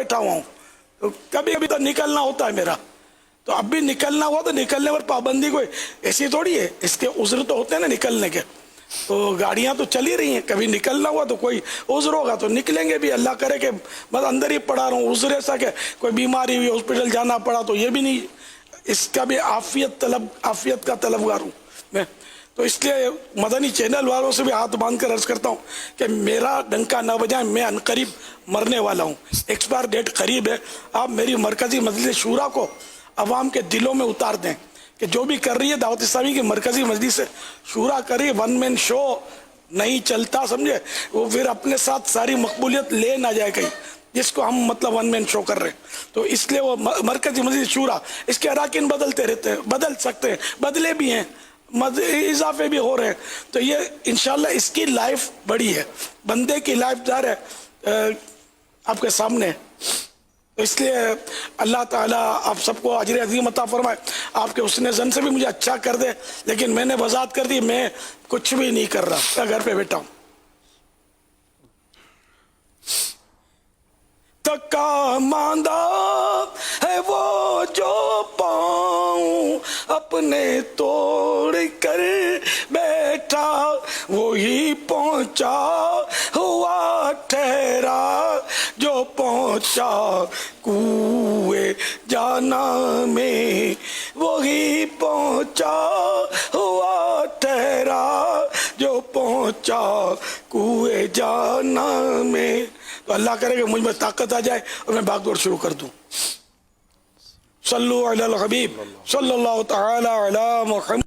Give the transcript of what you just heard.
बैठा हुआ हूँ, तो कभी कभी तो निकलना होता है मेरा, तो अब भी निकलना हुआ तो निकलने पर पाबंदी कोई ऐसी थोड़ी है, इसके उज़्र तो होते हैं ना निकलने के। तो गाड़ियां तो चल ही रही हैं, कभी निकलना हुआ तो कोई उज़्र होगा तो निकलेंगे भी। अल्लाह करे कि बस अंदर ही पड़ा रहूं, उज़्र ऐसा कि कोई बीमारी हुई हॉस्पिटल जाना पड़ा तो ये भी नहीं, इसका भी आफियत का तलबगार हूँ मैं। तो इसलिए मदनी चैनल वालों से भी हाथ बांध कर अर्ज करता हूँ कि मेरा डंका न बजाए, मैं अनकरीब मरने वाला हूँ, एक्सपायर डेट करीब है। आप मेरी मरकजी मजलिस शूरा को अवाम के दिलों में उतार दें कि जो भी कर रही है दावत इस्लामी की मरकजी मजलिस शूरा करी, वन मैन शो नहीं चलता, समझे, वो फिर अपने साथ सारी मकबूलियत ले ना जाए कहीं, जिसको हम मतलब वन मैन शो कर रहे हैं। तो इसलिए वो मरकजी मजलिस शूरा, इसके अराकीन बदलते रहते हैं, बदल सकते हैं, बदले भी हैं, इजाफे भी हो रहे हैं। तो ये इंशाल्लाह इसकी लाइफ बड़ी है, बंदे की लाइफ ज़ाहिर है आपके सामने। तो इसलिए अल्लाह ताला आप सबको अजर अज़ीम अता फरमाए, आपके हुस्न ज़न से भी मुझे अच्छा कर दे। लेकिन मैंने वज़ाहत कर दी, मैं कुछ भी नहीं कर रहा, मैं घर पे बैठा हूँ। थका मांदा है वो जो पाँव अपने तोड़ कर बैठा, वही पहुंचा हुआ ठहरा जो पहुंचा कुएं जाना में, वही पहुंचा हुआ ठहरा जो पहुंचा कुएं जाना में। तो अल्लाह करे कि मुझ में ताकत आ जाए और मैं भागदौड़ शुरू कर दूं। सल्लु अलल हबीब सल्लल्लाहु तआला अला मुहम्मद।